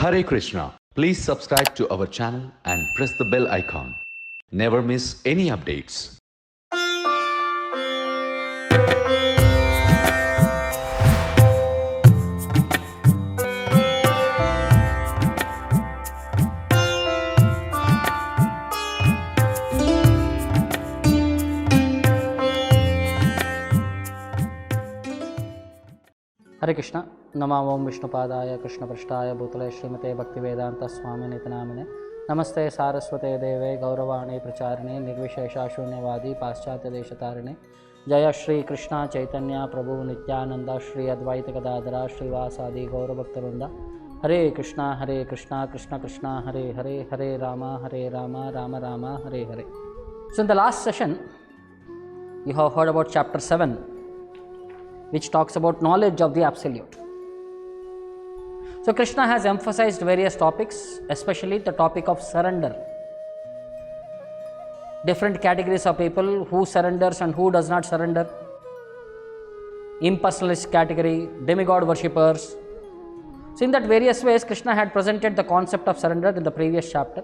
Hare Krishna. Please subscribe to our channel and press the bell icon. Never miss any updates. हरे कृष्ण नमो ओम विष्णुपादाय कृष्णपृष्ठाय भूतले श्रीमते भक्तिवेदांत स्वामिने नामिने नमस्ते सारस्वते देवे गौरवाणी प्रचारिणे निर्विशेषा शून्यवादी पाश्चात्य देशतारिणे जय श्री कृष्ण चैतन्य प्रभु नित्यानंद श्री अद्वैत गदाधर श्रीवासादि गौरभक्तवृंद हरे Krishna Krishna Krishna Hare Hare Hare Ram Ram Ram Hare Hare. So in the last session you have heard about chapter 7, which talks about knowledge of the Absolute. So Krishna has emphasized various topics, especially the topic of surrender. Different categories of people, who surrenders and who does not surrender. Impersonalist category, demigod worshippers. So in that various ways, Krishna had presented the concept of surrender in the previous chapter.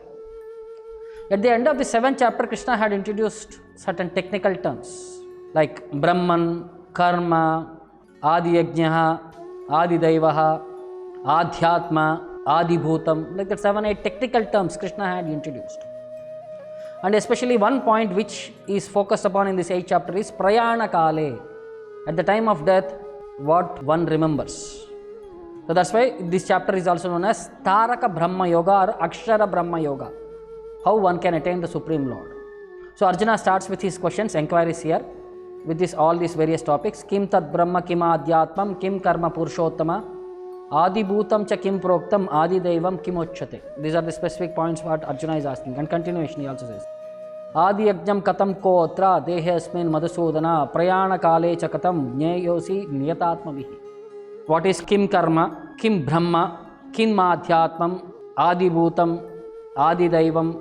At the end of the 7th chapter, Krishna had introduced certain technical terms like Brahman, Karma, Adi Yajnaha, Adi Daivaha, Adhyatma, Adi Bhutam, like that 7-8 technical terms Krishna had introduced. And especially one point which is focused upon in this 8th chapter is Prayana Kale, at the time of death, what one remembers. So that's why this chapter is also known as Taraka Brahma Yoga or Akshara Brahma Yoga, how one can attain the Supreme Lord. So Arjuna starts with his questions, inquiries here, with this all these various topics. Kim tad brahma kim adhyatmam kim karma purushottama adi bhutam cha kim proktam adi daivam kim uchyate. These are the specific points what Arjuna is asking. And continuation he also says adi yajnam katam ko atra dehasmin madhusudana prayana kale cha katam jnayosi niyatatmavihi. What is kim karma, kim brahma, kim adhyatmam, adi bhutam, adi daivam,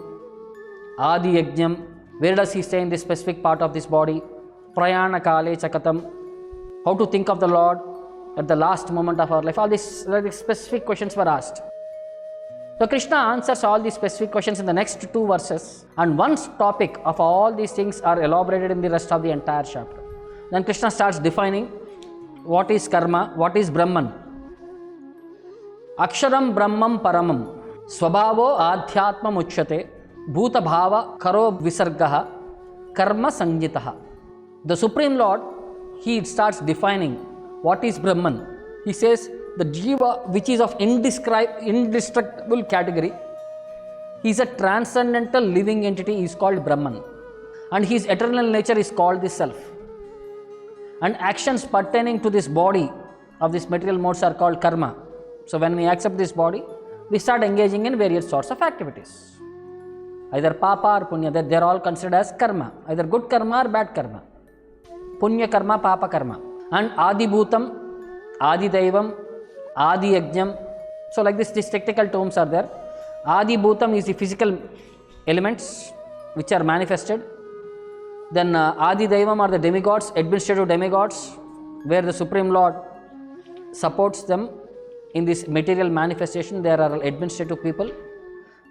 adi yajnam? Where does he stay in this specific part of this body? Prayana Kale Chakatam, how to think of the Lord at the last moment of our life. All these specific questions were asked. So Krishna answers all these specific questions in the next 2 verses, and one topic of all these things are elaborated in the rest of the entire chapter. Then Krishna starts defining what is karma, what is Brahman. Aksharam Brahmam Paramam Swabhavo Adhyatmam Uchyate Bhuta Bhava Karo Visargaha Karma Sanjitaha. The Supreme Lord, he starts defining what is Brahman. He says the Jiva, which is of indestructible category, he is a transcendental living entity, is called Brahman. And his eternal nature is called the Self. And actions pertaining to this body of this material modes are called karma. So when we accept this body, we start engaging in various sorts of activities. Either papa or punya, they are all considered as karma. Either good karma or bad karma. Punya karma, papa karma. And Adi Bhutam, Adi Daivam, Adi Yajnam. So like this, these technical terms are there. Adi Bhutam is the physical elements which are manifested. Then Adi Daivam are the demigods, administrative demigods, where the Supreme Lord supports them in this material manifestation. There are administrative people.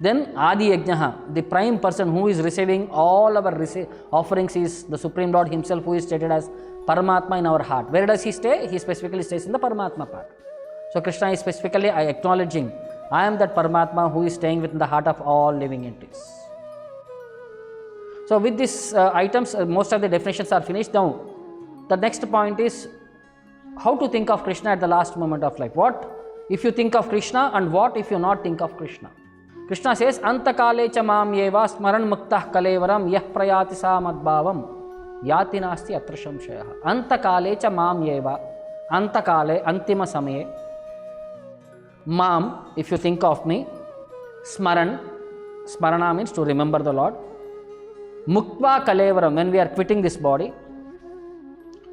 Then Adi Yajnaha, the prime person who is receiving all our offerings, is the Supreme Lord himself, who is stated as Paramatma in our heart. Where does he stay? He specifically stays in the Paramatma part. So Krishna is specifically acknowledging, I am that Paramatma who is staying within the heart of all living entities. So with these items, most of the definitions are finished. Now the next point is how to think of Krishna at the last moment of life. What if you think of Krishna, and what if you not think of Krishna? Krishna says, Antakale cha mam yeva smaran muktah kalevaram yah prayati sa madbhavam yati nasti atra samshayaha. Antakale cha mam yeva, antakale, antima samaye, mam, if you think of me, smaran, smarana means to remember the Lord, muktva kalevaram, when we are quitting this body.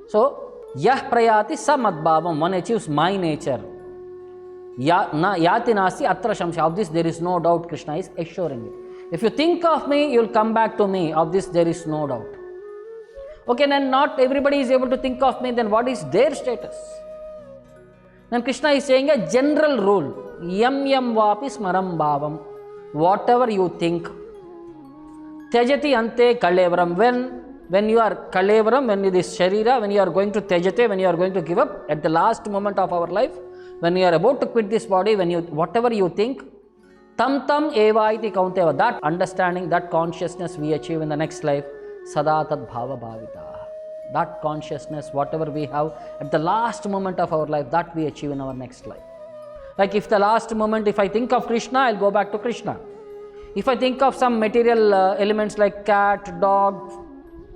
So, yah prayati sa madbhavam, one achieves my nature. Yati nasti atra shamsha. Of this there is no doubt, Krishna is assuring it. If you think of me, you will come back to me. Of this there is no doubt. Okay, then not everybody is able to think of me, then what is their status? Then Krishna is saying a general rule. Yam yam vapi smaram bhavam. Whatever you think. Tyajati ante kalevaram. When you are kalevaram, when it is sharira, when you are going to tyajate, when you are going to give up, at the last moment of our life, when you are about to quit this body, whatever you think, tam tam eva iti kaunteva, that understanding, that consciousness we achieve in the next life, sada tad bhava bhavita. That consciousness, whatever we have at the last moment of our life, that we achieve in our next life. Like if the last moment, if I think of Krishna, I'll go back to Krishna. If I think of some material elements like cat, dog,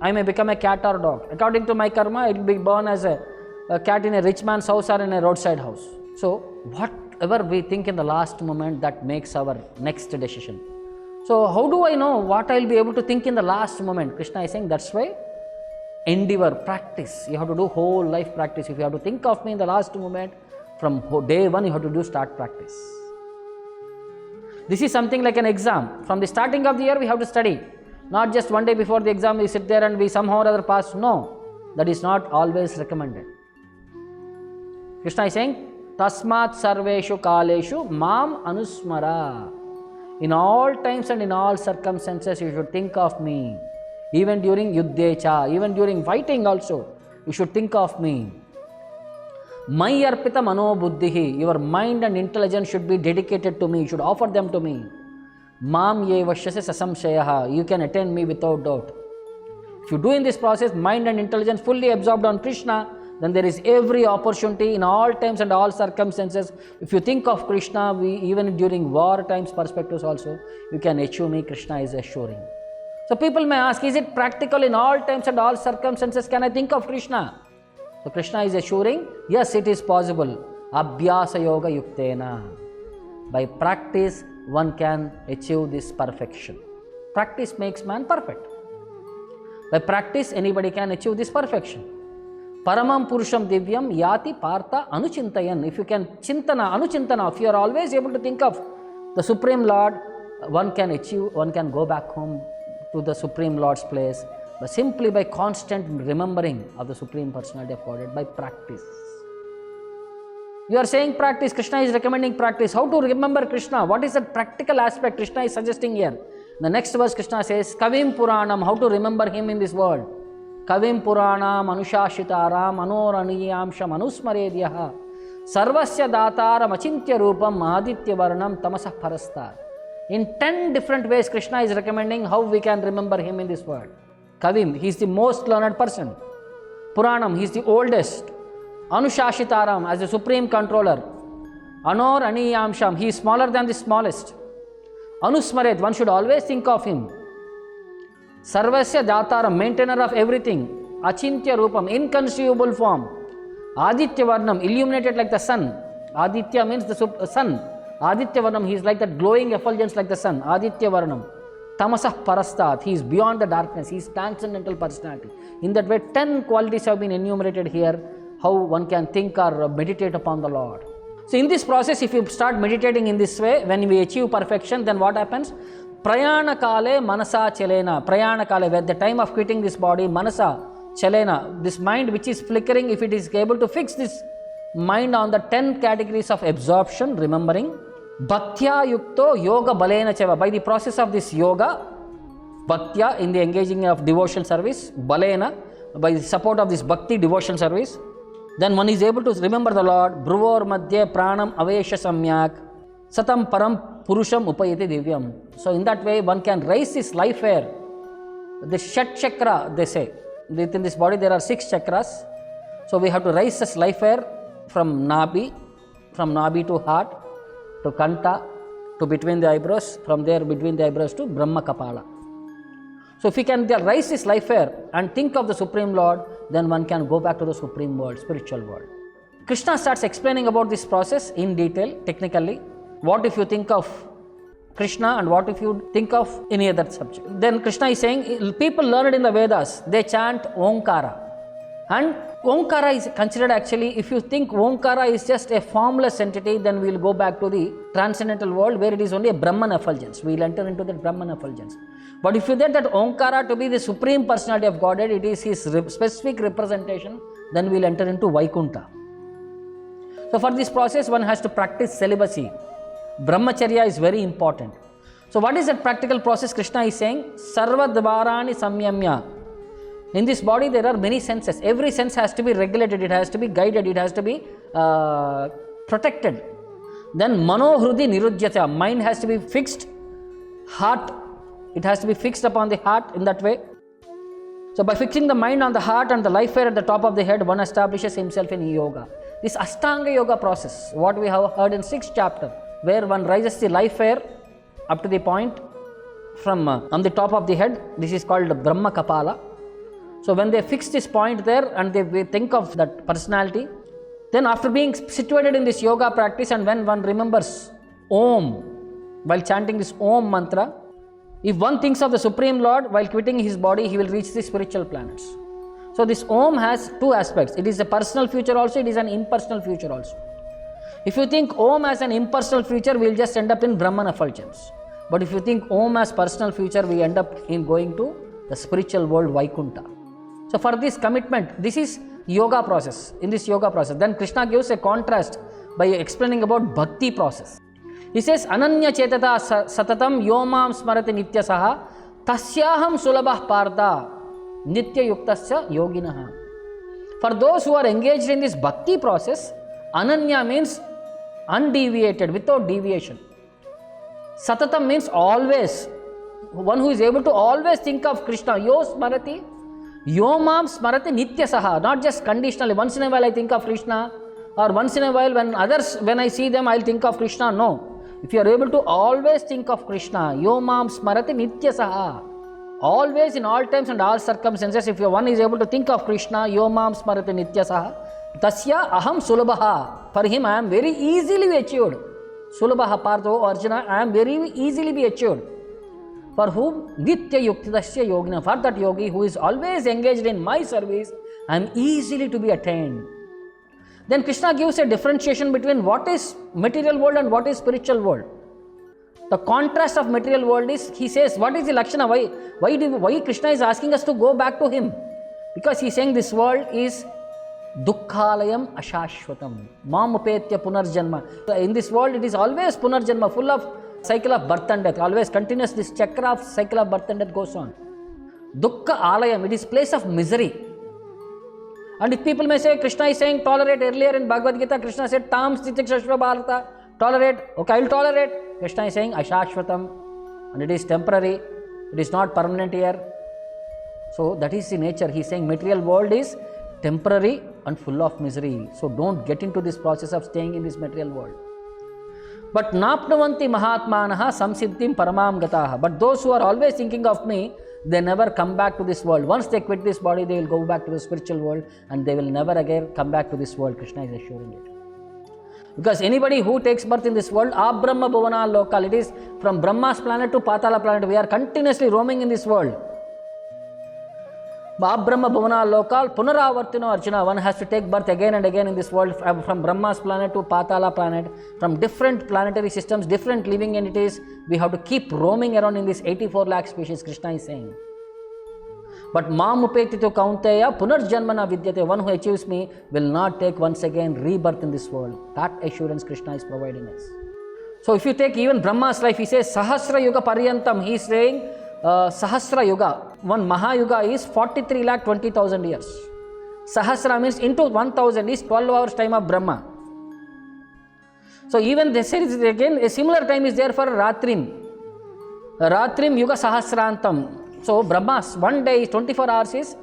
I may become a cat or dog. According to my karma, it will be born as a cat in a rich man's house or in a roadside house. So whatever we think in the last moment, that makes our next decision. So how do I know what I will be able to think in the last moment? Krishna is saying that's why endeavor, practice. You have to do whole life practice. If you have to think of me in the last moment, from day one you have to start practice. This is something like an exam. From the starting of the year we have to study. Not just one day before the exam we sit there and we somehow or other pass. No, that is not always recommended. Krishna is saying, Tasmat sarveshu kaleshu mam anusmara. In all times and in all circumstances you should think of me. Even during yuddhecha, even during fighting also, you should think of me. Mai arpita mano buddhihi, your mind and intelligence should be dedicated to me, you should offer them to me. Mam ye vashyase sasamshayaha, you can attain me without doubt. If you do in this process, mind and intelligence fully absorbed on Krishna, then there is every opportunity in all times and all circumstances. If you think of Krishna, even during war times perspectives also, you can achieve me, Krishna is assuring. So people may ask, is it practical in all times and all circumstances? Can I think of Krishna? So Krishna is assuring, yes, it is possible. Abhyasa yoga yuktena. By practice, one can achieve this perfection. Practice makes man perfect. By practice, anybody can achieve this perfection. Paramam Purusham Divyam Yati Partha Anuchintayan. If you can chintana, anuchintana, if you are always able to think of the Supreme Lord, one can achieve, one can go back home to the Supreme Lord's place, but simply by constant remembering of the Supreme Personality of Godhead, by practice. You are saying practice, Krishna is recommending practice. How to remember Krishna? What is the practical aspect Krishna is suggesting here? The next verse Krishna says, Kavim Puranam, how to remember him in this world. Kavim Puranam, Anushashitaram, Anoraniyamsham, Anusmaredyaha, Sarvasya Dataram, Achintya Rupam, Aditya Varnam, Tamasah Parastar. In 10 different ways, Krishna is recommending how we can remember him in this world. Kavim, he is the most learned person. Puranam, he is the oldest. Anushashitaram, as the supreme controller. Anor Aniyamsham, he is smaller than the smallest. Anusmaret, one should always think of him. Sarvasya Dataram, maintainer of everything. Achintya Rupam, inconceivable form. Aditya Varnam, illuminated like the sun. Aditya means the sun. Aditya Varnam, he is like that glowing effulgence like the sun. Aditya Varnam. Tamasah Parastat, he is beyond the darkness, he is transcendental personality. In that way, 10 qualities have been enumerated here, how one can think or meditate upon the Lord. So in this process, if you start meditating in this way, when we achieve perfection, then what happens? Prayana kale manasa chelena. Prayana kale, at the time of quitting this body, manasa chelena. This mind which is flickering, if it is able to fix this mind on the 10 categories of absorption, remembering, Bhaktya yukto yoga balena cheva. By the process of this yoga, bhaktya, in the engaging of devotion service, balena, by the support of this bhakti devotion service, then one is able to remember the Lord. Bruvor madhye pranam avesha samyak satam param purusham upayati divyam. So in that way, one can raise this life air. The Shat chakra, they say. Within this body there are 6 chakras. So we have to raise this life air from Nabi to heart, to Kanta, to between the eyebrows, from there between the eyebrows to Brahma Kapala. So if we can raise this life air and think of the Supreme Lord, then one can go back to the Supreme world, spiritual world. Krishna starts explaining about this process in detail, technically. What if you think of Krishna and what if you think of any other subject? Then Krishna is saying, people learned in the Vedas, they chant Omkara. And Omkara is considered actually, if you think Omkara is just a formless entity, then we will go back to the transcendental world where it is only a Brahman effulgence. We will enter into that Brahman effulgence. But if you get that Omkara to be the Supreme Personality of Godhead, it is his specific representation, then we will enter into Vaikuntha. So for this process, one has to practice celibacy. Brahmacharya is very important. So what is that practical process Krishna is saying? Sarva dvarani samyamya. In this body there are many senses. Every sense has to be regulated, it has to be guided, it has to be protected. Then manohrudi nirujyata. Mind has to be fixed. Heart, it has to be fixed upon the heart in that way. So by fixing the mind on the heart and the life air at the top of the head, one establishes himself in yoga. This Ashtanga yoga process, what we have heard in 6th chapter, where one raises the life air up to the point from on the top of the head, this is called Brahma Kapala. So when they fix this point there and they think of that personality, then after being situated in this yoga practice, and when one remembers Om while chanting this Om mantra, if one thinks of the Supreme Lord while quitting his body, he will reach the spiritual planets. So this Om has two aspects. It is a personal future also, it is an impersonal future also. If you think Om as an impersonal future, we will just end up in Brahman effulgence. But if you think Om as personal future, we end up in going to the spiritual world Vaikuntha. So for this commitment, this is yoga process, in this yoga process. Then Krishna gives a contrast by explaining about bhakti process. He says, Ananya chetata satatam yomam smarati nityasaha tasyaham sulabah partha nitya yuktasya yoginaha. For those who are engaged in this bhakti process, Ananya means undeviated, without deviation. Satatam means always, one who is able to always think of Krishna. Yo smarati, yomam smarati nityasaha, not just conditionally. Once in a while I think of Krishna, or once in a while when I see them, I'll think of Krishna. No. If you are able to always think of Krishna, yomam smarati nityasaha, always in all times and all circumstances, if one is able to think of Krishna, yomam smarati nityasaha, tasya aham sulabhaha, for him I am very easily achieved. Sulabhaha partho Arjuna, I am very easily be achieved. For whom? Nitya yuktadasya yogina, for that yogi who is always engaged in my service, I am easily to be attained. Then Krishna gives a differentiation between what is material world and what is spiritual world. The contrast of material world is, he says, what is the Lakshana? Why Krishna is asking us to go back to him? Because he is saying this world is dukkhalayam ashashvatam, mamupetya punarjanma. So in this world it is always punarjanma, full of cycle of birth and death, always continuous, this chakra of cycle of birth and death goes on. Dukkha alayam, it is place of misery. And if people may say, Krishna is saying tolerate, earlier in Bhagavad Gita, Krishna said, Tam Stitik Shashva Bharata, tolerate, okay, I will tolerate. Krishna is saying, Ashashvatam, and it is temporary, it is not permanent here. So that is the nature. He is saying material world is temporary and full of misery. So don't get into this process of staying in this material world. But Napnavanti Mahatmanaha Samsiddhim Paramam Gataha. But those who are always thinking of me, they never come back to this world. Once they quit this body, they will go back to the spiritual world and they will never again come back to this world. Krishna is assuring it. Because anybody who takes birth in this world, Abrahma Bhuvana Lokal, it is from Brahma's planet to Patala planet. We are continuously roaming in this world. Brahma Bhuvana Lokal, Punaravartino Arjuna, one has to take birth again and again in this world, from Brahma's planet to Patala planet, from different planetary systems, different living entities. We have to keep roaming around in this 84 lakh species, Krishna is saying. But Mamupetito Kaunteya Punarjanmana Vidyate, one who achieves me will not take once again rebirth in this world. That assurance Krishna is providing us. So if you take even Brahma's life, he says Sahasra Yuga Paryantam, he is saying Sahasra Yuga. One Mahayuga is 43,20,000 years. Sahasra means into 1000 is 12 hours time of Brahma. So even they say again, a similar time is there for Ratrim. Ratrim Yuga Sahasrantam. So Brahma's one day is 24 hours is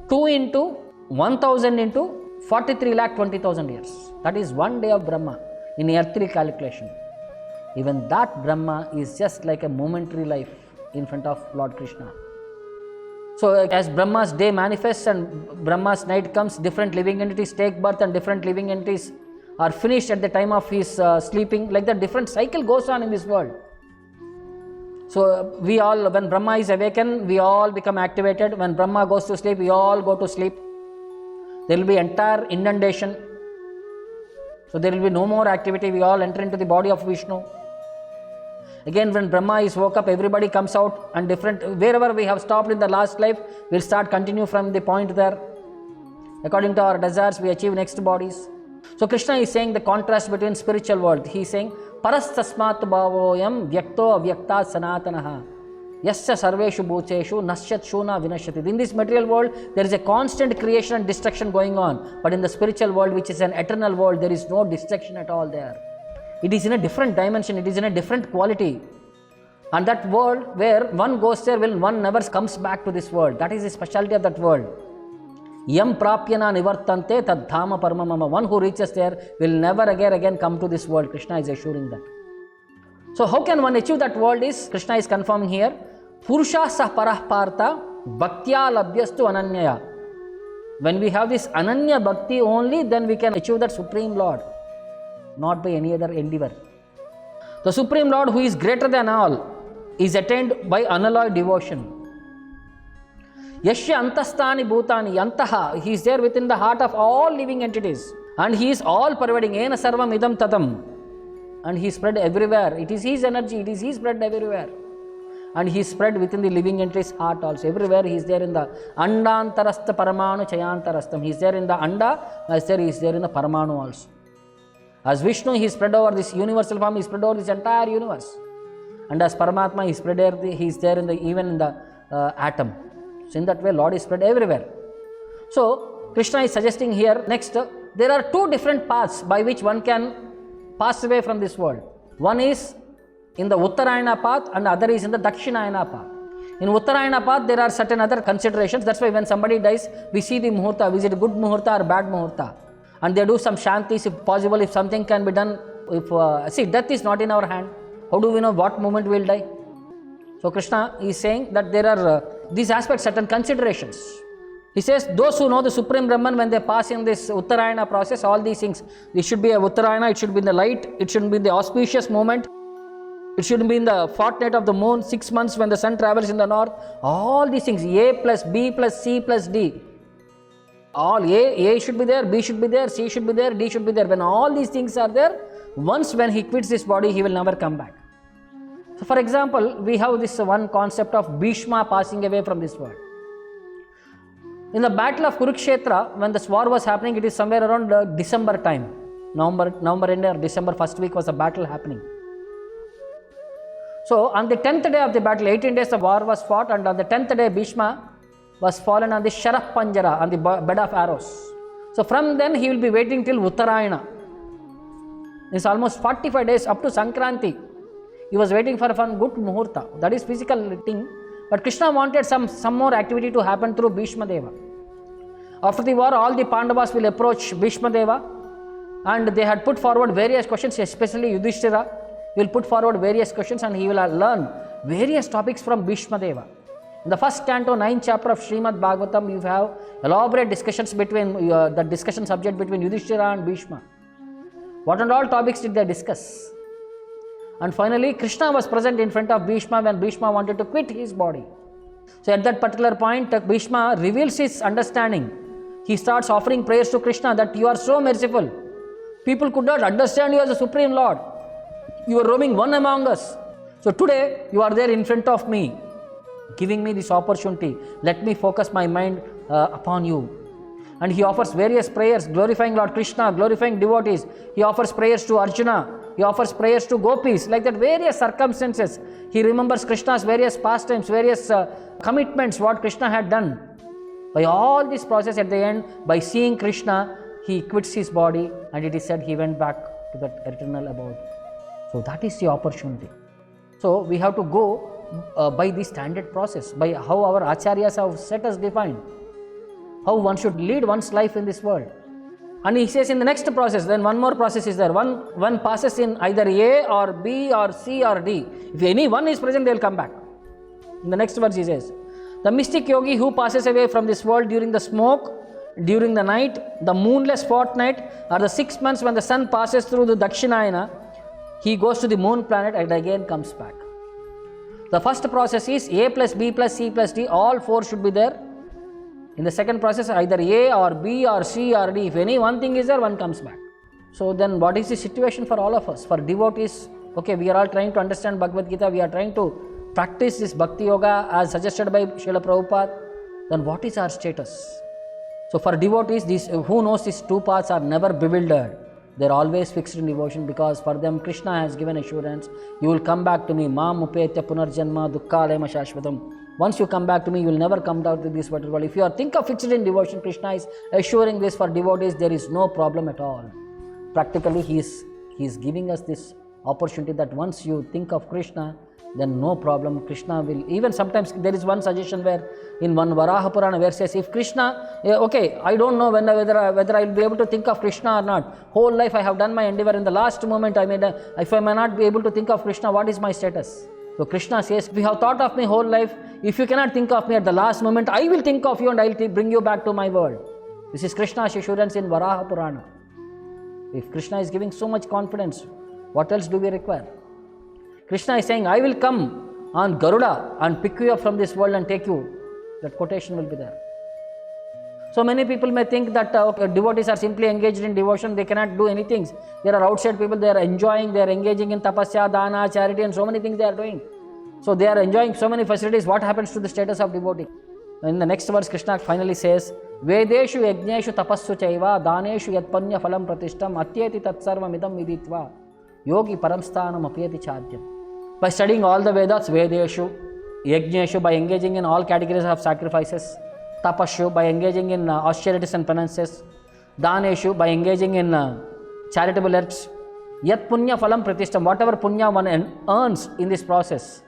2 into 1000 into 43,20,000 years. That is one day of Brahma in earthly calculation. Even that Brahma is just like a momentary life in front of Lord Krishna. So as Brahma's day manifests and Brahma's night comes, different living entities take birth and different living entities are finished at the time of his sleeping. Like that, different cycle goes on in this world. So we all, when Brahma is awakened, we all become activated. When Brahma goes to sleep, we all go to sleep. There will be entire inundation. So there will be no more activity. We all enter into the body of Vishnu. Again, when Brahma is woke up, everybody comes out and different, wherever we have stopped in the last life, we'll start continue from the point there. According to our desires, we achieve next bodies. So Krishna is saying the contrast between spiritual world. He is saying, Parastasmat bhavoyam vyakto avyakta sanatanaha. Yasya sarveshu bhucheshu nasyat shuna vinashyati. In this material world, there is a constant creation and destruction going on. But in the spiritual world, which is an eternal world, there is no destruction at all there. It is in a different dimension. It is in a different quality. And that world where one goes there, one never comes back to this world. That is the specialty of that world. Yam prapyana nivartante tad dhama paramamama. One who reaches there will never again come to this world. Krishna is assuring that. So how can one achieve that world is, Krishna is confirming here, Purusha sah parah partha bhaktya labhyastu ananyaya. When we have this ananya bhakti only, then we can achieve that Supreme Lord, not by any other endeavor. The Supreme Lord, who is greater than all, is attained by unalloyed devotion. Yashya antastani bhutani antaha. He is there within the heart of all living entities. And he is all pervading. Ena sarvam idam tatam. And he is spread everywhere. It is his energy. It is his spread everywhere. And he is spread within the living entity's heart also. Everywhere he is there in the andantarastha paramanu chayantarastham. He is there in the anda, as there he is there in the paramanu also. As Vishnu, he is spread over this universal form. He is spread over this entire universe. And as Paramatma, he is spread there. He is there in the even in the atom. So in that way, Lord is spread everywhere. So Krishna is suggesting here next, there are two different paths by which one can pass away from this world. One is in the Uttarayana path and the other is in the Dakshinayana path. In Uttarayana path, there are certain other considerations. That's why when somebody dies, we see the muhurta. Is it a good muhurta or bad muhurta? And they do some shantis if possible, if something can be done. See, death is not in our hand. How do we know what moment we will die? So Krishna is saying that there are these aspects, certain considerations. He says, those who know the Supreme Brahman, when they pass in this Uttarayana process, all these things, it should be a Uttarayana, it should be in the light, it shouldn't be in the auspicious moment, it shouldn't be in the fortnight of the moon, 6 months when the sun travels in the north. All these things, A plus B plus C plus D. All A should be there, B should be there, C should be there, D should be there. When all these things are there, once when he quits this body, he will never come back. So for example, we have this one concept of Bhishma passing away from this world. In the battle of Kurukshetra, when this war was happening, it is somewhere around December time. November end or December first week was the battle happening. So on the 10th day of the battle, 18 days the war was fought, and on the 10th day Bhishma was fallen on the Sharaf Panjara, on the bed of arrows. So from then he will be waiting till Uttarayana. It's almost 45 days up to Sankranti. He was waiting for one good muhurta. That is physical thing. But Krishna wanted some more activity to happen through Bhishma Deva. After the war, all the Pandavas will approach Bhishma Deva, and they had put forward various questions, especially Yudhishthira will put forward various questions, and he will learn various topics from Bhishma Deva. In the first canto, 9th chapter of Srimad Bhagavatam, you have elaborate discussions between the discussion subject between Yudhishthira and Bhishma. What and all topics did they discuss? And finally, Krishna was present in front of Bhishma when Bhishma wanted to quit his body. So at that particular point, Bhishma reveals his understanding. He starts offering prayers to Krishna that you are so merciful. People could not understand you as a Supreme Lord. You are roaming one among us. So today, you are there in front of me, giving me this opportunity. Let me focus my mind upon you. And he offers various prayers, glorifying Lord Krishna, glorifying devotees. He offers prayers to Arjuna. He offers prayers to gopis. Like that, various circumstances. He remembers Krishna's various pastimes, various commitments, what Krishna had done. By all this process at the end, by seeing Krishna, he quits his body, and it is said he went back to that eternal abode. So that is the opportunity. So we have to go by the standard process, by how our acharyas have set us defined, how one should lead one's life in this world. And he says in the next process, then one more process is there. One passes in either A or B or C or D. If any one is present, they will come back. In the next verse he says, the mystic yogi who passes away from this world during the smoke, during the night, the moonless fortnight, or the 6 months when the sun passes through the Dakshinayana, he goes to the moon planet and again comes back. The first process is A plus B plus C plus D, all four should be there. In the second process, either A or B or C or D. If any one thing is there, one comes back. So then what is the situation for all of us? For devotees, okay, we are all trying to understand Bhagavad Gita. We are trying to practice this Bhakti Yoga as suggested by Srila Prabhupada. Then what is our status? So for devotees, these who knows these two paths are never bewildered. They are always fixed in devotion, because for them Krishna has given assurance, you will come back to me. Mam upetya punarjanma dukkhalema shashvatam. Once you come back to me, you will never come down to this material world. If you are think of fixed in devotion, Krishna is assuring this for devotees, there is no problem at all. Practically, he is giving us this opportunity that once you think of Krishna, then no problem. Krishna will, even sometimes there is one suggestion where in one Varaha Purana where says, if Krishna, okay, I don't know whether I will be able to think of Krishna or not. Whole life I have done my endeavor. In the last moment if I may not be able to think of Krishna, what is my status? So Krishna says, if you have thought of me whole life, if you cannot think of me at the last moment, I will think of you and I will bring you back to my world. This is Krishna's assurance in Varaha Purana. If Krishna is giving so much confidence, what else do we require? Krishna is saying, I will come on Garuda and pick you up from this world and take you. That quotation will be there. So many people may think that devotees are simply engaged in devotion, they cannot do anything. There are outside people, they are enjoying, they are engaging in tapasya, dana, charity and so many things they are doing. So they are enjoying so many facilities. What happens to the status of devotee? In the next verse, Krishna finally says, Vedeshu yajneshu tapassu chaiva daneshu yatpanya phalam pratishtam atyeti tatsarvam idam viditva yogi paramsthanam apyati chadyam. By studying all the Vedas, Vedeshu, Yajneshu, by engaging in all categories of sacrifices, Tapashu, by engaging in austerities and penances, Daneshu, by engaging in charitable acts, Yat Punya Phalam Pratishtam, whatever Punya one earns in this process,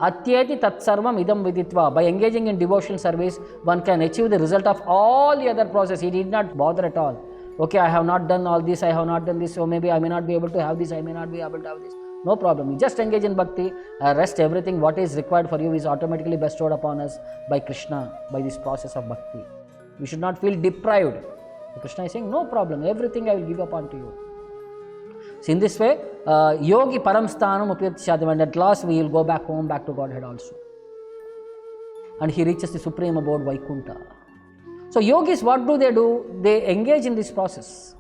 Atyeti Tatsarvam Idam Viditva, by engaging in devotional service, one can achieve the result of all the other process. He did not bother at all. Okay, I have not done all this, I have not done this, so maybe I may not be able to have this, I may not be able to have this. No problem. You just engage in bhakti, rest everything what is required for you is automatically bestowed upon us by Krishna, by this process of bhakti. We should not feel deprived. Krishna is saying, no problem, everything I will give upon to you. So in this way, yogi paramsthanam upyati chadyam, and at last we will go back home, back to Godhead also. And he reaches the supreme abode, Vaikunta. So yogis, what do? They engage in this process.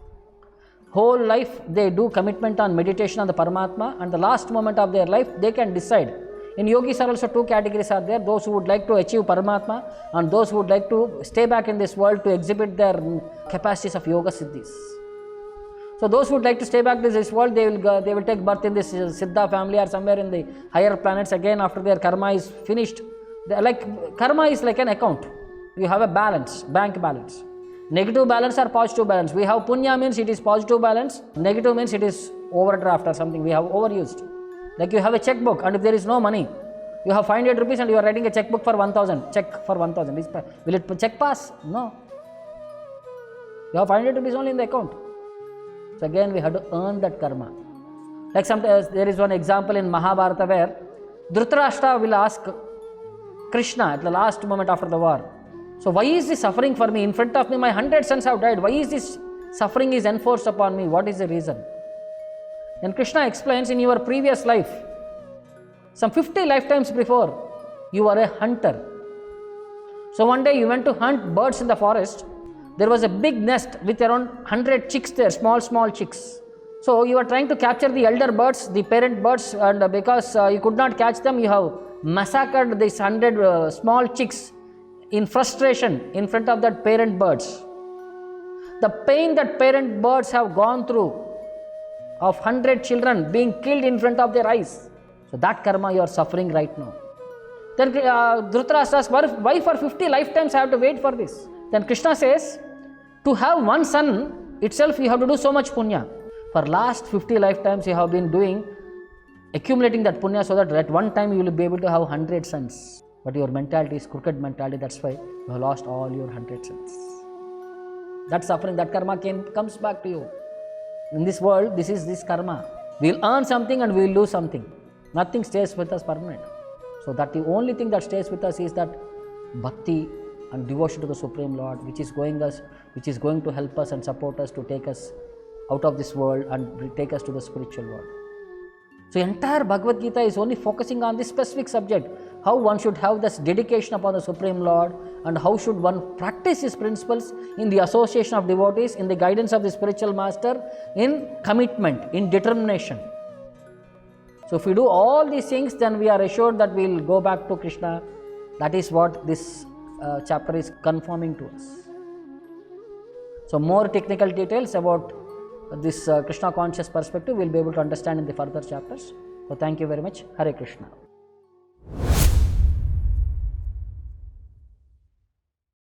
Whole life they do commitment on meditation on the Paramatma, and the last moment of their life they can decide. In yogis are also two categories are there, those who would like to achieve Paramatma and those who would like to stay back in this world to exhibit their capacities of yoga siddhis. So those who would like to stay back in this world, they will take birth in this Siddha family or somewhere in the higher planets again after their karma is finished. Karma is like an account. You have a balance, bank balance. Negative balance or positive balance. We have punya means it is positive balance, negative means it is overdraft or something, we have overused. Like you have a checkbook and if there is no money, you have 500 rupees and you are writing a checkbook for 1000, check for 1000. Will it check pass? No. You have 500 rupees only in the account. So again we have to earn that karma. Like sometimes there is one example in Mahabharata where Dhritarashtra will ask Krishna at the last moment after the war, so why is this suffering for me? In front of me my 100 sons have died. Why is this suffering is enforced upon me? What is the reason? Then Krishna explains, in your previous life, some 50 lifetimes before, you were a hunter. So one day you went to hunt birds in the forest. There was a big nest with around 100 chicks there, small chicks. So you are trying to capture the elder birds, the parent birds, and because you could not catch them, you have massacred these 100 small chicks in frustration in front of that parent birds. The pain that parent birds have gone through of 100 children being killed in front of their eyes. So that karma you are suffering right now. Then Dhritarashtra asks, why for 50 lifetimes I have to wait for this? Then Krishna says, to have one son itself you have to do so much punya. For last 50 lifetimes you have been accumulating that punya so that at one time you will be able to have 100 sons. But your mentality is crooked mentality, that's why you have lost all your 100 sons. That suffering, that karma comes back to you. In this world, this is this karma. We will earn something and we will lose something. Nothing stays with us permanent. So that the only thing that stays with us is that bhakti and devotion to the Supreme Lord, which is going to help us and support us to take us out of this world and take us to the spiritual world. So entire Bhagavad Gita is only focusing on this specific subject, how one should have this dedication upon the Supreme Lord and how should one practice his principles in the association of devotees, in the guidance of the spiritual master, in commitment, in determination. So if we do all these things, then we are assured that we will go back to Krishna. That is what this chapter is confirming to us. So more technical details about this Krishna conscious perspective we will be able to understand in the further chapters. So thank you very much. Hare Krishna.